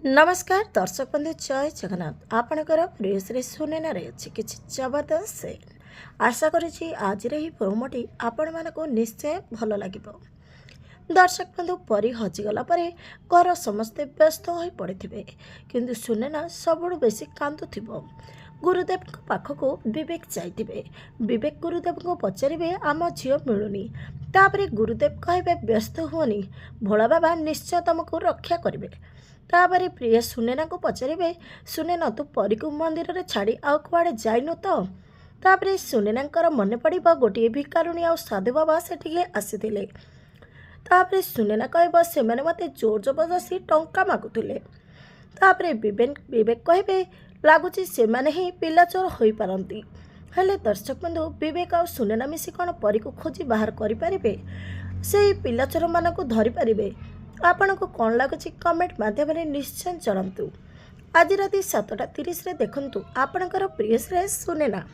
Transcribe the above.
नमस्कार दर्शक बंधु जय जगन्नाथ आपणकर प्रिय सुनेना अच्छी किसी जबरदस्त से आशा करुँची आज प्रोमोटी आपण मानक निश्चय भल लगे। दर्शक बंधु परी हजिगला घर समस्ते व्यस्त हो पड़े किंतु सुनेना सबुठ बेसी कांदुथिब। गुरुदेव पाखक विवेक जाइथिबे। विवेक गुरुदेव को पचारे आम झील मिलूनी। तापरे गुरुदेव कहे व्यस्त हुओनी, भोला बाबा निश्चय तुमको रक्षा करेंगे। तापर प्रिय सुनेना को पचारे, सुनेना तू परी को मंदिर में छाड़ी आउ कुआड़े जाइनु तो? तापर सुनेना मन पड़ गोटे भिकारुणी आ साधु बाबा से आसी। तापर सुनेना कह से मते जोर जबरदस्ती टंका मागुले। तापर विवेक कहे लगुच से ही पिला चोर हो पारती। हेले दर्शक बंधु विवेक आ सुनेना मिसी कौन परी को खोजी बाहर करें से पिला चोर मान धरी पारे? आपण को कौन लगुच कमेंट माध्यम निश्चय जनातु। आज राति 7:30 देखंतु आपणकर प्रिय सुनेना।